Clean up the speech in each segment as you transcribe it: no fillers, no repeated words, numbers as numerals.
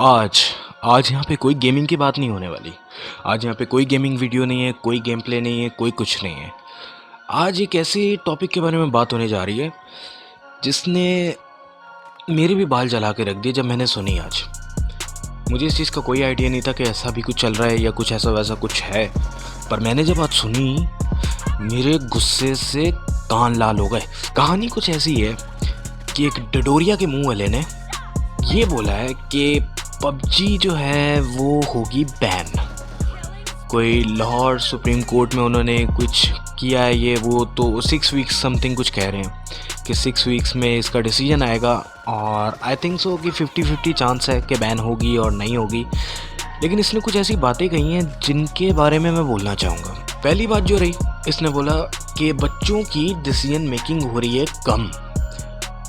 आज आज यहाँ पे कोई गेमिंग की बात नहीं होने वाली। आज यहाँ पे कोई गेमिंग वीडियो नहीं है, कोई गेम प्ले नहीं है, कोई कुछ नहीं है। आज एक ऐसे टॉपिक के बारे में बात होने जा रही है जिसने मेरे भी बाल जला के रख दिए जब मैंने सुनी आज। मुझे इस चीज़ का कोई आइडिया नहीं था कि ऐसा भी कुछ चल रहा है या कुछ ऐसा वैसा कुछ है, पर मैंने जब आज सुनी मेरे गुस्से से कान लाल हो गए। कहानी कुछ ऐसी है कि एक डडोरिया के मुंह वाले ने ये बोला है कि पबजी जो है वो होगी बैन। कोई लाहौर सुप्रीम कोर्ट में उन्होंने कुछ किया है, ये वो तो 6 वीक्स समथिंग कुछ कह रहे हैं कि 6 वीक्स में इसका डिसीजन आएगा। और आई थिंक सो कि 50-50 चांस है कि बैन होगी और नहीं होगी। लेकिन इसने कुछ ऐसी बातें कही हैं जिनके बारे में मैं बोलना चाहूँगा। पहली बात जो रही, इसने बोला कि बच्चों की डिसीजन मेकिंग हो रही है कम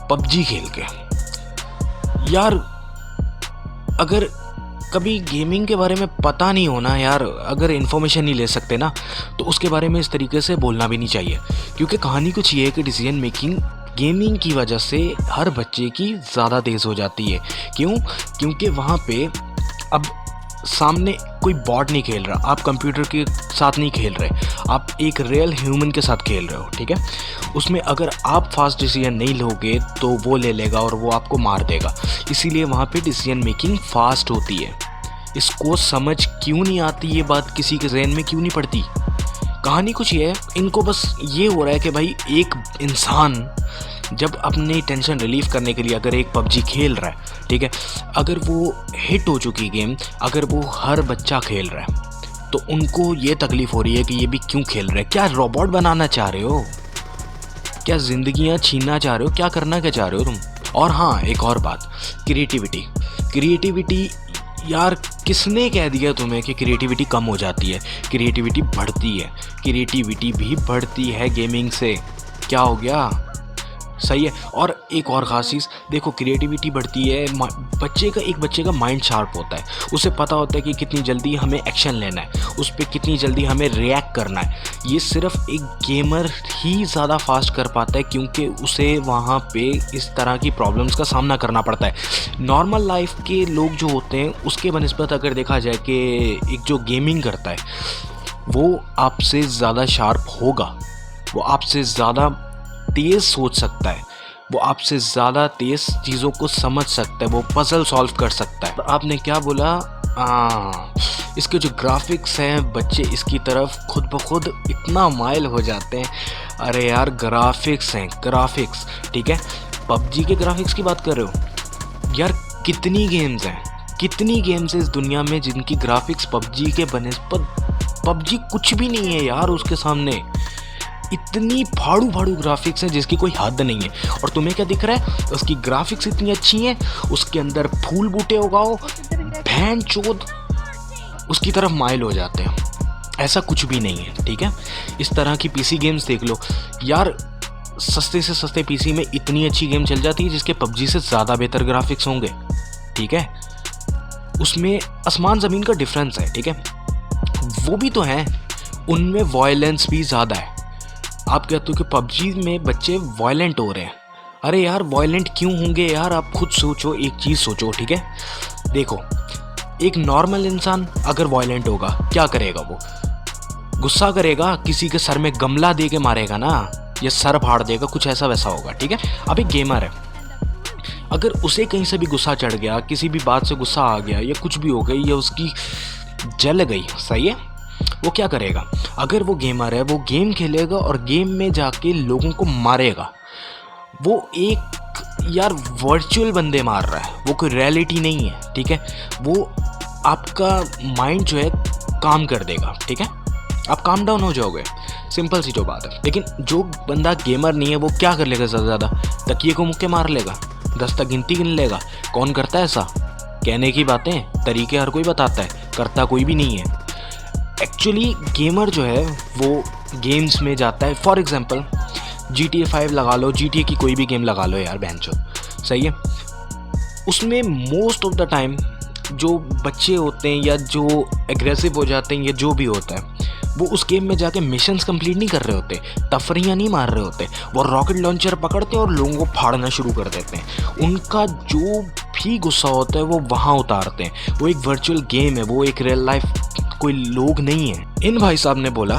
पबजी खेल के। यार अगर कभी गेमिंग के बारे में पता नहीं होना यार, अगर इन्फॉर्मेशन नहीं ले सकते ना, तो उसके बारे में इस तरीके से बोलना भी नहीं चाहिए। क्योंकि कहानी कुछ ये है कि डिसीजन मेकिंग गेमिंग की वजह से हर बच्चे की ज़्यादा तेज़ हो जाती है। क्यों? क्योंकि वहाँ पे अब सामने कोई बॉट नहीं खेल रहा, आप कंप्यूटर के साथ नहीं खेल रहे, आप एक रियल ह्यूमन के साथ खेल रहे हो। ठीक है, उसमें अगर आप फास्ट डिसीजन नहीं लोगे तो वो ले लेगा और वो आपको मार देगा। इसीलिए वहाँ पे डिसीजन मेकिंग फास्ट होती है। इसको समझ क्यों नहीं आती, ये बात किसी के जहन में क्यों नहीं पड़ती? कहानी कुछ ये है, इनको बस ये हो रहा है कि भाई एक इंसान जब अपनी टेंशन रिलीव करने के लिए अगर एक पबजी खेल रहा है, ठीक है, अगर वो हिट हो चुकी गेम, अगर वो हर बच्चा खेल रहा है, तो उनको ये तकलीफ़ हो रही है कि ये भी क्यों खेल रहे हैं। क्या रोबोट बनाना चाह रहे हो? क्या ज़िंदगियाँ छीनना चाह रहे हो? क्या करना क्या चाह रहे हो तुम? और हाँ, एक और बात, क्रिएटिविटी यार, किसने कह दिया तुम्हें कि क्रिएटिविटी कम हो जाती है? क्रिएटिविटी बढ़ती है, क्रिएटिविटी भी बढ़ती है गेमिंग से। क्या हो गया? सही है। और एक और ख़ास चीज़ देखो, क्रिएटिविटी बढ़ती है, एक बच्चे का माइंड शार्प होता है। उसे पता होता है कि कितनी जल्दी हमें एक्शन लेना है, उस पर कितनी जल्दी हमें रिएक्ट करना है। ये सिर्फ एक गेमर ही ज़्यादा फास्ट कर पाता है, क्योंकि उसे वहाँ पे इस तरह की प्रॉब्लम्स का सामना करना पड़ता है। नॉर्मल लाइफ के लोग जो होते हैं उसके बनिस्बत अगर देखा जाए कि एक जो गेमिंग करता है वो आपसे ज़्यादा शार्प होगा, वो आपसे ज़्यादा तेज़ सोच सकता है, वो आपसे ज़्यादा तेज़ चीज़ों को समझ सकता है, वो पजल सॉल्व कर सकता है। तो आपने क्या बोला? इसके जो ग्राफिक्स हैं, बच्चे इसकी तरफ खुद ब खुद इतना माइल हो जाते हैं। अरे यार, ग्राफिक्स हैं, ग्राफिक्स, ठीक है, पबजी के ग्राफिक्स की बात कर रहे हो यार? कितनी गेम्स हैं इस दुनिया में जिनकी ग्राफिक्स पबजी के बनिस्बत पबजी कुछ भी नहीं है यार उसके सामने। इतनी फाड़ू ग्राफिक्स हैं जिसकी कोई हद नहीं है। और तुम्हें क्या दिख रहा है? उसकी ग्राफिक्स इतनी अच्छी हैं, उसके अंदर फूल बूटे उगाओ, भैन चोद उसकी तरफ माइल हो जाते हैं। ऐसा कुछ भी नहीं है, ठीक है। इस तरह की पीसी गेम्स देख लो यार, सस्ते से सस्ते पीसी में इतनी अच्छी गेम चल जाती है जिसके पबजी से ज़्यादा बेहतर ग्राफिक्स होंगे, ठीक है। उसमें आसमान ज़मीन का डिफरेंस है, ठीक है। वो भी तो हैं, उनमें वायलेंस भी ज़्यादा है। आप कहते हो कि पबजी में बच्चे वायलेंट हो रहे हैं। अरे यार, वायलेंट क्यों होंगे यार? आप खुद सोचो, एक चीज़ सोचो, ठीक है। देखो, एक नॉर्मल इंसान अगर वायलेंट होगा क्या करेगा? वो गुस्सा करेगा, किसी के सर में गमला दे के मारेगा ना, या सर फाड़ देगा, कुछ ऐसा वैसा होगा, ठीक है। अब एक गेमर है, अगर उसे कहीं से भी गुस्सा चढ़ गया, किसी भी बात से गुस्सा आ गया, या कुछ भी हो गई, या उसकी जल गई, सही है, वो क्या करेगा? अगर वो गेमर है, वो गेम खेलेगा और गेम में जाके लोगों को मारेगा। वो एक यार वर्चुअल बंदे मार रहा है, वो कोई रियलिटी नहीं है, ठीक है। वो आपका माइंड जो है काम कर देगा, ठीक है, आप काम डाउन हो जाओगे, सिंपल सी जो बात है। लेकिन जो बंदा गेमर नहीं है वो क्या कर लेगा? ज़्यादा तकिए को मुक्के मार लेगा, 10 तक गिनती गिन लेगा। कौन करता है ऐसा? कहने की बातें, तरीके हर कोई बताता है, करता कोई भी नहीं है। एक्चुअली गेमर जो है वो गेम्स में जाता है। फॉर एग्जांपल GTA 5 लगा लो, GTA की कोई भी गेम लगा लो यार, बहनचोद, सही है। उसमें मोस्ट ऑफ द टाइम जो बच्चे होते हैं या जो एग्रेसिव हो जाते हैं या जो भी होता है, वो उस गेम में जाके मिशंस कंप्लीट नहीं कर रहे होते, तफरियाँ नहीं मार रहे होते, वो रॉकेट लॉन्चर पकड़ते हैं और लोगों को फाड़ना शुरू कर देते हैं। उनका जो भी गुस्सा होता है वो वहाँ उतारते हैं। वो एक वर्चुअल गेम है, वो एक रियल लाइफ कोई लोग नहीं है। इन भाई साहब ने बोला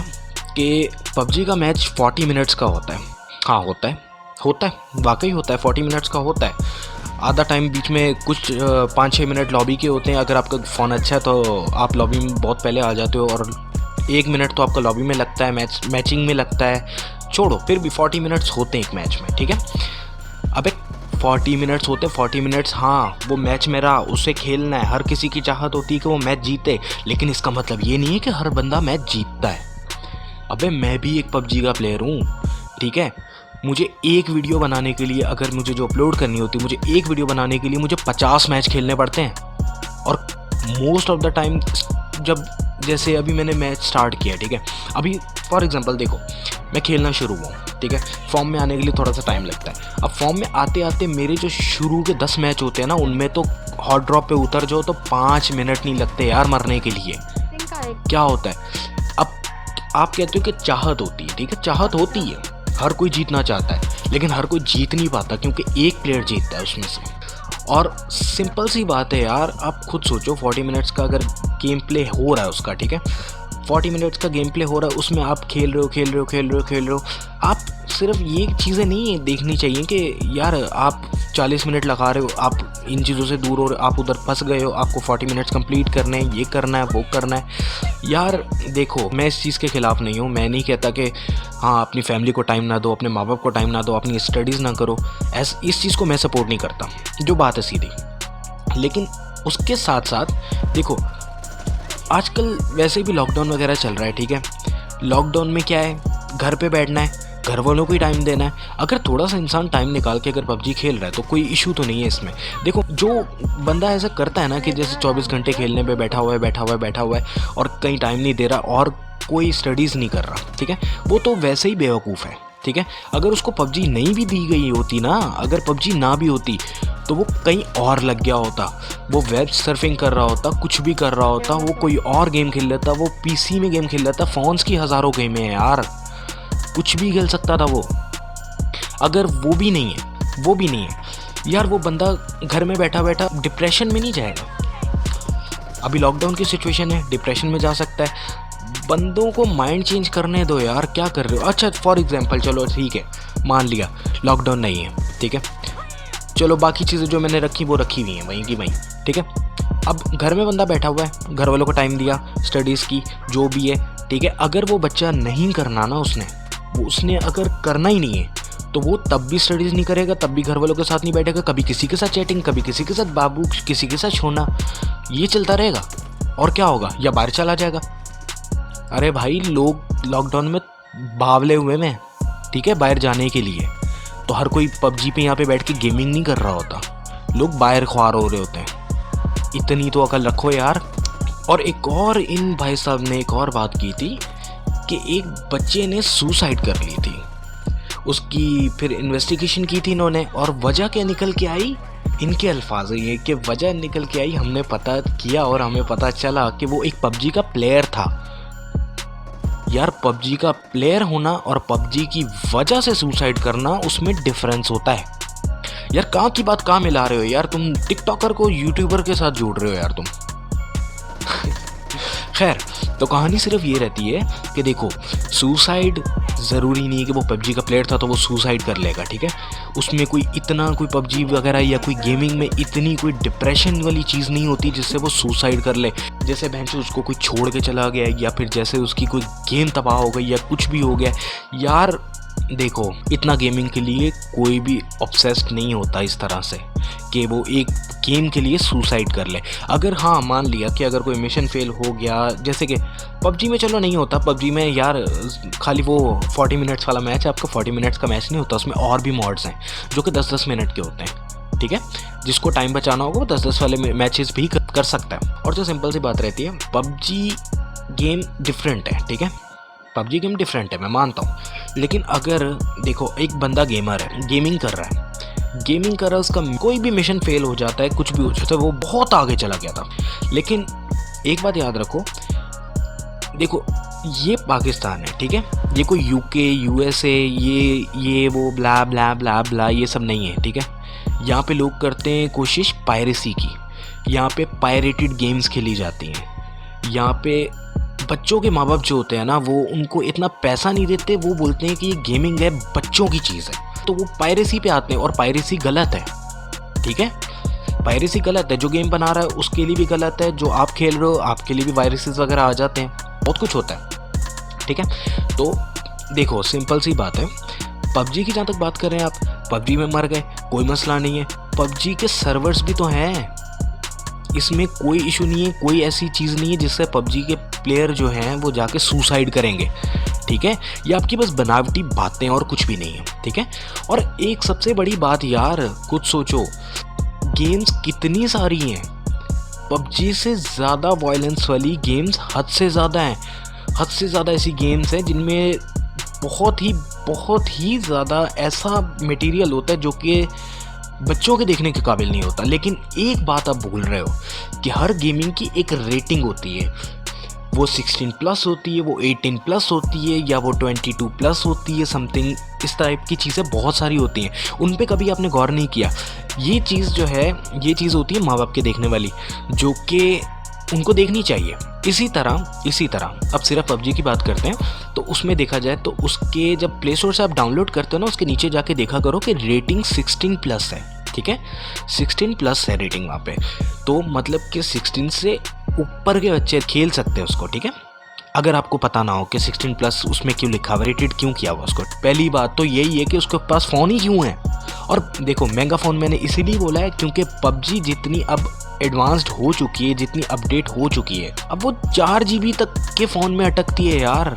कि पबजी का मैच 40 मिनट्स का होता है। हाँ होता है वाकई होता है, 40 मिनट्स का होता है। आधा टाइम बीच में कुछ 5-6 मिनट लॉबी के होते हैं। अगर आपका फ़ोन अच्छा है तो आप लॉबी में बहुत पहले आ जाते हो, और 1 मिनट तो आपका लॉबी में लगता है, मैचिंग में लगता है। छोड़ो, फिर भी 40 मिनट्स होते हैं एक मैच में, ठीक है। अब एक 40 मिनट्स होते हैं, 40 मिनट्स। हाँ, वो मैच मेरा, उसे खेलना है। हर किसी की चाहत होती है कि वो मैच जीते, लेकिन इसका मतलब ये नहीं है कि हर बंदा मैच जीतता है। अबे मैं भी एक पबजी का प्लेयर हूँ, ठीक है। मुझे एक वीडियो बनाने के लिए, अगर मुझे जो अपलोड करनी होती है, मुझे एक वीडियो बनाने के लिए मुझे 50 मैच खेलने पड़ते हैं। और मोस्ट ऑफ द टाइम जब, जैसे अभी मैंने मैच स्टार्ट किया, ठीक है, अभी फॉर एग्जांपल देखो, मैं खेलना शुरू हुआ, ठीक है। फॉर्म में आने के लिए थोड़ा सा टाइम लगता है। अब फॉर्म में आते आते मेरे जो शुरू के 10 मैच होते हैं ना, उनमें तो हॉट ड्रॉप पे उतर जाओ तो 5 मिनट नहीं लगते यार मरने के लिए। क्या होता है, अब आप कहते हो कि चाहत होती है, ठीक है, चाहत होती है, हर कोई जीतना चाहता है, लेकिन हर कोई जीत नहीं पाता क्योंकि एक प्लेयर जीतता है उसमें से। और सिंपल सी बात है यार, आप खुद सोचो, 40 मिनट्स का अगर गेम प्ले हो रहा है उसका, ठीक है, 40 मिनट्स का गेम प्ले हो रहा है, उसमें आप खेल रहे हो। आप सिर्फ ये चीज़ें नहीं देखनी चाहिए कि यार आप 40 मिनट लगा रहे हो, आप इन चीज़ों से दूर हो रहे हो, आप उधर फंस गए हो, आपको 40 मिनट्स कंप्लीट करने हैं, ये करना है, वो करना है। यार देखो, मैं इस चीज़ के ख़िलाफ़ नहीं हूँ। मैं नहीं कहता कि हाँ अपनी फैमिली को टाइम ना दो, अपने माँ बाप को टाइम ना दो, अपनी स्टडीज़ ना करो, इस चीज़ को मैं सपोर्ट नहीं करता, जो बात है सीधी। लेकिन उसके साथ साथ देखो, आजकल वैसे भी लॉकडाउन वगैरह चल रहा है, ठीक है। लॉकडाउन में क्या है, घर पे बैठना है, घर वालों को ही टाइम देना है। अगर थोड़ा सा इंसान टाइम निकाल के अगर पबजी खेल रहा है तो कोई इशू तो नहीं है इसमें। देखो, जो बंदा ऐसा करता है ना कि जैसे 24 घंटे खेलने पे बैठा हुआ है और कहीं टाइम नहीं दे रहा और कोई स्टडीज़ नहीं कर रहा, ठीक है, वो तो वैसे ही बेवकूफ़ है, ठीक है। अगर उसको पबजी नहीं भी दी गई होती ना, अगर पबजी ना भी होती तो वो कहीं और लग गया होता, वो वेब सर्फिंग कर रहा होता, कुछ भी कर रहा होता, वो कोई और गेम खेल लेता, वो पीसी में गेम खेल लेता। फ़ोन्स की हज़ारों गेमें हैं यार, कुछ भी खेल सकता था वो। अगर वो भी नहीं है यार, वो बंदा घर में बैठा डिप्रेशन में नहीं जाएगा। अभी लॉकडाउन की सिचुएशन है, डिप्रेशन में जा सकता है। बंदों को माइंड चेंज करने दो यार, क्या कर रहे हो। अच्छा फॉर एग्जांपल, चलो ठीक है, मान लिया लॉकडाउन नहीं है, ठीक है, चलो बाकी चीज़ें जो मैंने रखी वो रखी हुई हैं वहीं की वहीं, ठीक है। अब घर में बंदा बैठा हुआ है, घर वालों को टाइम दिया, स्टडीज़ की, जो भी है, ठीक है। अगर वो बच्चा नहीं करना ना, उसने अगर करना ही नहीं है तो वो तब भी स्टडीज़ नहीं करेगा, तब भी घर वालों के साथ नहीं बैठेगा, कभी किसी के साथ चैटिंग, कभी किसी के साथ बाबू, किसी के साथ छोना, ये चलता रहेगा। और क्या होगा, या बाहर चला जाएगा। अरे भाई, लोग लॉकडाउन में बावले हुए में, ठीक है, बाहर जाने के लिए। तो हर कोई पबजी पे यहाँ पे बैठ के गेमिंग नहीं कर रहा होता, लोग बाहर ख्वार हो रहे होते हैं। इतनी तो अकल रखो यार। और एक और इन भाई साहब ने एक और बात की थी कि एक बच्चे ने सुसाइड कर ली थी, उसकी फिर इन्वेस्टिगेशन की थी इन्होंने, और वजह क्या निकल के आई, इनके अल्फाज ये कि वजह निकल के आई, हमने पता किया और हमें पता चला कि वो एक पबजी का प्लेयर था। यार पबजी का प्लेयर होना और पबजी की वजह से सुसाइड करना, उसमें डिफरेंस होता है यार। कहाँ की बात कहाँ मिला रहे हो यार, तुम टिकटॉकर को यूट्यूबर के साथ जोड़ रहे हो यार तुम। खैर, तो कहानी सिर्फ ये रहती है कि देखो, सुसाइड ज़रूरी नहीं है कि वो पबजी का प्लेयर था तो वो सुसाइड कर लेगा, ठीक है। उसमें कोई पबजी वगैरह या कोई गेमिंग में इतनी कोई डिप्रेशन वाली चीज़ नहीं होती जिससे वो सुसाइड कर ले। जैसे बहन से उसको कोई छोड़ के चला गया, या फिर जैसे उसकी कोई गेम तबाह हो गई, या कुछ भी हो गया यार। देखो, इतना गेमिंग के लिए कोई भी ऑब्सेस्ड नहीं होता इस तरह से कि वो एक गेम के लिए सुसाइड कर ले। अगर हाँ मान लिया कि अगर कोई मिशन फेल हो गया, जैसे कि पबजी में, चलो नहीं होता, पबजी में यार खाली वो 40 मिनट्स वाला मैच है, आपका 40 मिनट्स का मैच नहीं होता, उसमें और भी मॉड्स हैं जो कि 10-10 मिनट के होते हैं, ठीक है। जिसको टाइम बचाना होगा वो 10-10 वाले मैचेस भी कर सकता है। और जो सिंपल सी बात रहती है, पबजी गेम डिफरेंट है, ठीक है, पबजी गेम डिफरेंट है, मैं मानता हूँ। लेकिन अगर देखो, एक बंदा गेमर है, गेमिंग कर रहा है, उसका कोई भी मिशन फेल हो जाता है, कुछ भी हो जाता है, वो बहुत आगे चला गया था। लेकिन एक बात याद रखो, देखो ये पाकिस्तान है, ठीक है, ये कोई यूके USA ये वो ब्ला ब्ला ब्ला ब्ला ये सब नहीं है, ठीक है। यहाँ पे लोग करते हैं कोशिश पायरेसी की, यहाँ पे पायरेटेड गेम्स खेली जाती हैं। यहाँ पे बच्चों के माँ बाप जो होते हैं ना, वो उनको इतना पैसा नहीं देते, वो बोलते हैं कि ये गेमिंग है, बच्चों की चीज़ है, तो वो पायरेसी पे आते हैं। और पायरेसी गलत है, ठीक है, पायरेसी गलत है। जो गेम बना रहा है उसके लिए भी गलत है, जो आप खेल रहे हो आपके लिए भी वायरसेस वगैरह आ जाते हैं, बहुत कुछ होता है, ठीक है। तो देखो सिंपल सी बात है, पबजी की जहाँ तक बात कर रहे हैं आप, पबजी में मर गए कोई मसला नहीं है, पबजी के सर्वर्स भी तो हैं, इसमें कोई इशू नहीं है, कोई ऐसी चीज़ नहीं है जिससे पबजी के प्लेयर जो हैं वो जाके सुसाइड करेंगे, ठीक है। ये आपकी बस बनावटी बातें और कुछ भी नहीं है, ठीक है। और एक सबसे बड़ी बात यार, कुछ सोचो, गेम्स कितनी सारी हैं, पबजी से ज़्यादा वायलेंस वाली गेम्स हद से ज़्यादा हैं, हद से ज़्यादा ऐसी गेम्स हैं जिनमें बहुत ही ज़्यादा ऐसा मटेरियल होता है जो कि बच्चों के देखने के काबिल नहीं होता। लेकिन एक बात आप भूल रहे हो कि हर गेमिंग की एक रेटिंग होती है, वो 16+ होती है, वो 18+ होती है, या वो 22+ होती है, समथिंग इस टाइप की चीज़ें बहुत सारी होती हैं, उन पे कभी आपने गौर नहीं किया। ये चीज़ जो है, ये चीज़ होती है माँ बाप के देखने वाली, जो कि उनको देखनी चाहिए। इसी तरह अब सिर्फ पबजी की बात करते हैं, तो उसमें देखा जाए तो उसके जब प्ले स्टोर से आप डाउनलोड करते हो ना, उसके नीचे जाके देखा करो कि रेटिंग 16+ है, ठीक है, 16+ है रेटिंग वहाँ पे। तो मतलब कि 16 से ऊपर के बच्चे खेल सकते हैं उसको, ठीक है। अगर आपको पता ना हो कि 16+ उसमें क्यों लिखा हुआ, रेटेड क्यों किया हुआ उसको, पहली बात तो यही है कि उसके पास फ़ोन ही क्यों है। और देखो महंगा फ़ोन मैंने इसीलिए बोला है क्योंकि पबजी जितनी अब एडवांस्ड हो चुकी है, जितनी अपडेट हो चुकी है, अब वो 4 GB तक के फ़ोन में अटकती है यार,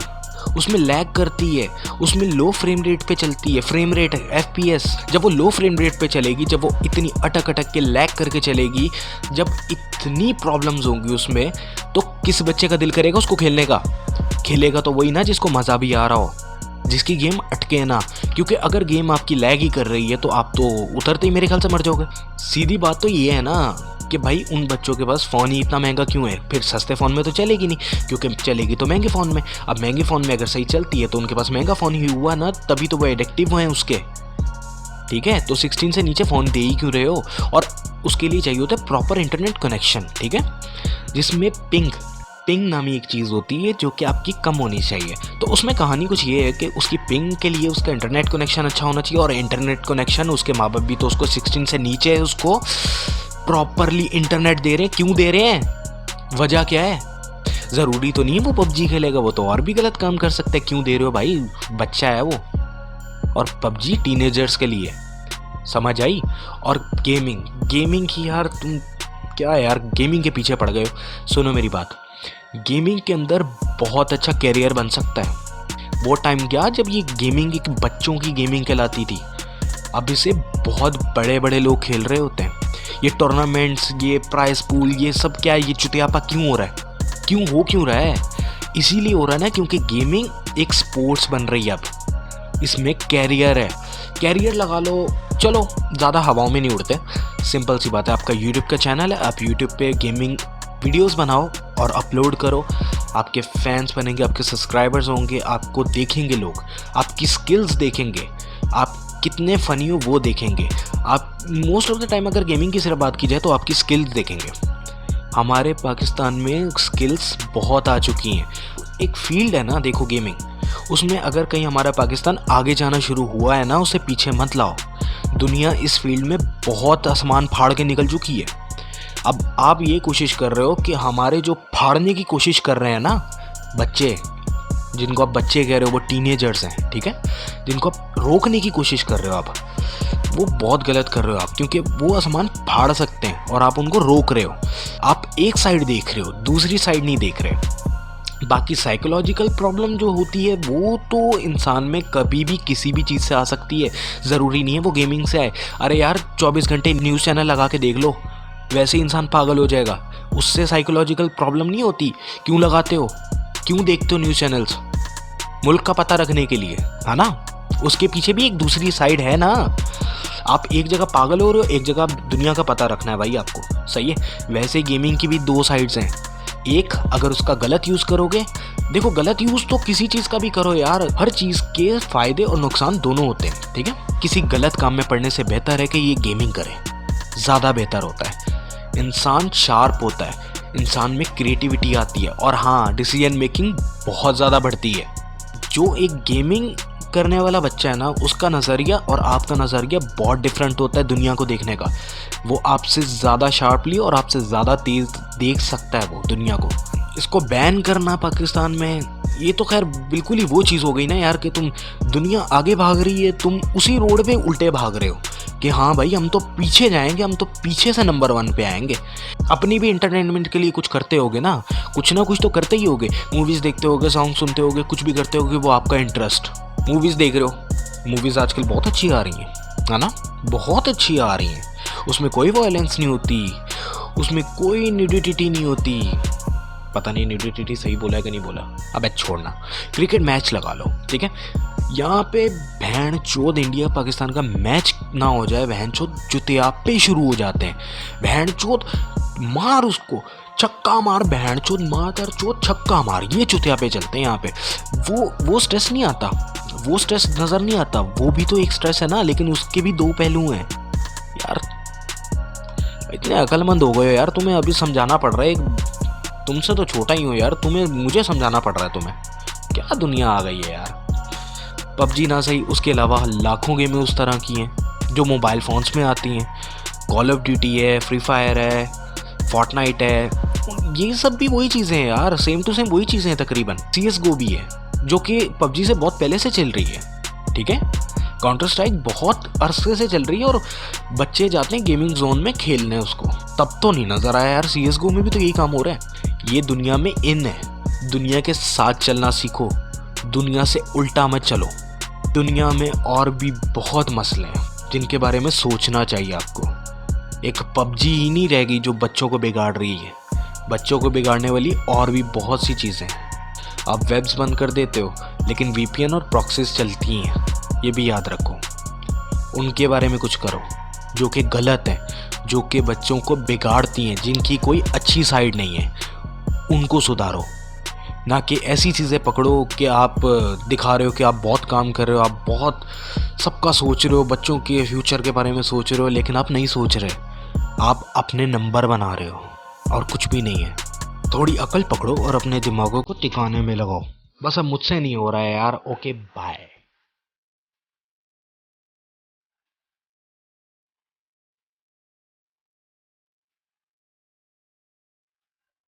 उसमें लैग करती है, उसमें लो फ्रेम रेट पे चलती है, फ्रेम रेट FPS। जब वो लो फ्रेम रेट पे चलेगी, जब वो इतनी अटक के लैग करके चलेगी, जब इतनी प्रॉब्लम्स होंगी उसमें, तो किस बच्चे का दिल करेगा उसको खेलने का? खेलेगा तो वही ना जिसको मज़ा भी आ रहा हो, जिसकी गेम अटके ना। क्योंकि अगर गेम आपकी लैग ही कर रही है तो आप तो उतरते ही मेरे ख्याल से मर जाओगे। सीधी बात तो ये है ना कि भाई उन बच्चों के पास फ़ोन ही इतना महंगा क्यों है, फिर सस्ते फ़ोन में तो चलेगी नहीं, क्योंकि चलेगी तो महंगे फ़ोन में। अब महंगे फ़ोन में अगर सही चलती है तो उनके पास महंगा फ़ोन ही हुआ ना, तभी तो वो एडिक्टिव हैं उसके, ठीक है। तो 16 से नीचे फ़ोन दे ही क्यों रहे हो? और उसके लिए चाहिए होता है प्रॉपर इंटरनेट कनेक्शन, ठीक है, जिसमें पिंग नामी एक चीज़ होती है जो कि आपकी कम होनी चाहिए। तो उसमें कहानी कुछ ये है कि उसकी पिंग के लिए उसका इंटरनेट कनेक्शन अच्छा होना चाहिए, और इंटरनेट कनेक्शन उसके माँ बाप भी तो उसको 16 से नीचे उसको प्रॉपरली इंटरनेट दे रहे हैं। क्यों दे रहे हैं, वजह क्या है? ज़रूरी तो नहीं है वो पबजी खेलेगा, वो तो और भी गलत काम कर सकता है। क्यों दे रहे हो भाई, बच्चा है वो, और पबजी टीनेजर्स के लिए, समझ आई। और गेमिंग ही यार, तुम क्या यार गेमिंग के पीछे पड़ गए हो। सुनो मेरी बात, गेमिंग के अंदर बहुत अच्छा कैरियर बन सकता है। वो टाइम क्या जब ये गेमिंग एक बच्चों की गेमिंग कहलाती थी, अब इसे बहुत बड़े बड़े लोग खेल रहे होते हैं। ये टूर्नामेंट्स, ये प्राइस पूल, ये सब क्या है, ये चुतियापा क्यों हो रहा है? क्यों रहा है? इसीलिए हो रहा है ना क्योंकि गेमिंग एक स्पोर्ट्स बन रही है। अब इसमें कैरियर है, कैरियर लगा लो। चलो ज़्यादा हवाओं में नहीं उड़ते, सिंपल सी बात है, आपका यूट्यूब का चैनल है, आप यूट्यूब पे गेमिंग वीडियोस बनाओ और अपलोड करो। आपके फैंस बनेंगे, आपके सब्सक्राइबर्स होंगे, आपको देखेंगे लोग, आपकी स्किल्स देखेंगे, आप कितने फ़नी हो वो देखेंगे। आप मोस्ट ऑफ द टाइम अगर गेमिंग की सिर्फ बात की जाए तो आपकी स्किल्स देखेंगे। हमारे पाकिस्तान में स्किल्स बहुत आ चुकी हैं। एक फील्ड है ना, देखो गेमिंग, उसमें अगर कहीं हमारा पाकिस्तान आगे जाना शुरू हुआ है ना, उसे पीछे मत लाओ। दुनिया इस फील्ड में बहुत आसमान फाड़ के निकल चुकी है। अब आप ये कोशिश कर रहे हो कि हमारे जो फाड़ने की कोशिश कर रहे हैं ना बच्चे, जिनको आप बच्चे कह रहे हो, वो टीनेजर्स हैं, ठीक है, जिनको आप रोकने की कोशिश कर रहे हो आप, वो बहुत गलत कर रहे हो आप, क्योंकि वो आसमान फाड़ सकते हैं और आप उनको रोक रहे हो। आप एक साइड देख रहे हो, दूसरी साइड नहीं देख रहे। बाकी साइकोलॉजिकल प्रॉब्लम जो होती है वो तो इंसान में कभी भी किसी भी चीज़ से आ सकती है, ज़रूरी नहीं है वो गेमिंग से आए। अरे यार 24 घंटे न्यूज़ चैनल लगा के देख लो, वैसे ही इंसान पागल हो जाएगा, उससे साइकोलॉजिकल प्रॉब्लम नहीं होती। क्यों लगाते हो, क्यों देखते हो न्यूज़ चैनल्स? मुल्क का पता रखने के लिए, है ना। उसके पीछे भी एक दूसरी साइड है ना। आप एक जगह पागल हो रहे हो, एक जगह दुनिया का पता रखना है भाई आपको, सही है। वैसे गेमिंग की भी 2 साइड्स हैं, एक अगर उसका गलत यूज़ करोगे, देखो गलत यूज़ तो किसी चीज़ का भी करो यार, हर चीज़ के फ़ायदे और नुकसान दोनों होते हैं, ठीक है। किसी गलत काम में पड़ने से बेहतर है कि ये गेमिंग करें, ज़्यादा बेहतर होता है। इंसान शार्प होता है, इंसान में क्रिएटिविटी आती है, और हाँ, डिसीजन मेकिंग बहुत ज़्यादा बढ़ती है। जो एक गेमिंग करने वाला बच्चा है ना, उसका नज़रिया और आपका नज़रिया बहुत डिफरेंट होता है दुनिया को देखने का। वो आपसे ज़्यादा शार्पली और आपसे ज़्यादा तेज़ देख सकता है वो दुनिया को। इसको बैन करना पाकिस्तान में, ये तो खैर बिल्कुल ही वो चीज़ हो गई ना यार, कि तुम दुनिया आगे भाग रही है, तुम उसी रोड पे उल्टे भाग रहे हो कि हाँ भाई हम तो पीछे जाएंगे, हम तो पीछे से नंबर 1 पे आएंगे। अपनी भी इंटरटेनमेंट के लिए कुछ करते होगे ना कुछ तो करते ही होगे। मूवीज़ देखते होगे, सॉन्ग सुनते होगे, कुछ भी करते होगे, वो आपका इंटरेस्ट। मूवीज़ देख रहे हो, मूवीज़ आजकल बहुत अच्छी आ रही हैं, है ना, बहुत अच्छी आ रही हैं। उसमें कोई वायलेंस नहीं होती, उसमें कोई न्यूडिटी नहीं होती। पता नहीं न्यूडिटी सही बोला है कि नहीं बोला, अब छोड़ना। क्रिकेट मैच लगा लो, ठीक है, यहाँ पे बहन चोद इंडिया पाकिस्तान का मैच ना हो जाए, बहन चोद जुतियापे शुरू हो जाते हैं। बहन चोद मार, उसको छक्का मार, बहन चोद मार चोद छक्का मार, ये जुतियापे चलते हैं यहाँ पे। वो स्ट्रेस नहीं आता, वो स्ट्रेस नज़र नहीं आता। वो भी तो एक स्ट्रेस है ना, लेकिन उसके भी दो पहलू हैं यार। इतने अक्लमंद हो गए हो यार, तुम्हें अभी समझाना पड़ रहा है। तुमसे तो छोटा ही हो यार, तुम्हें मुझे समझाना पड़ रहा है तुम्हें। क्या दुनिया आ गई है यार। पबजी ना सही, उसके अलावा लाखों गेमें उस तरह की हैं जो मोबाइल फ़ोन्स में आती हैं। कॉल ऑफ ड्यूटी है, फ्री फायर है, फोर्टनाइट है, ये सब भी वही चीज़ें हैं यार, सेम टू सेम वही चीज़ें हैं तकरीबन। CSGO भी है जो कि पबजी से बहुत पहले से चल रही है, ठीक है। काउंटर स्ट्राइक बहुत अरसे से चल रही है और बच्चे जाते हैं गेमिंग जोन में खेलने उसको, तब तो नहीं नज़र आया यार। CSGO में भी तो यही काम हो रहा है। ये दुनिया में इन है, दुनिया के साथ चलना सीखो, दुनिया से उल्टा मत चलो। दुनिया में और भी बहुत मसले हैं जिनके बारे में सोचना चाहिए आपको। एक पबजी ही नहीं रहेगी जो बच्चों को बिगाड़ रही है, बच्चों को बिगाड़ने वाली और भी बहुत सी चीज़ें हैं। आप वेब्स बंद कर देते हो, लेकिन VPN और प्रॉक्सीज चलती हैं, ये भी याद रखो। उनके बारे में कुछ करो जो कि गलत है, जो कि बच्चों को बिगाड़ती हैं, जिनकी कोई अच्छी साइड नहीं है, उनको सुधारो। ना कि ऐसी चीज़ें पकड़ो कि आप दिखा रहे हो कि आप बहुत काम कर रहे हो, आप बहुत सबका सोच रहे हो, बच्चों के फ्यूचर के बारे में सोच रहे हो, लेकिन आप नहीं सोच रहे, आप अपने नंबर बना रहे हो और कुछ भी नहीं है। थोड़ी अकल पकड़ो और अपने दिमागों को टिकाने में लगाओ। बस अब मुझसे नहीं हो रहा है यार। Okay bye.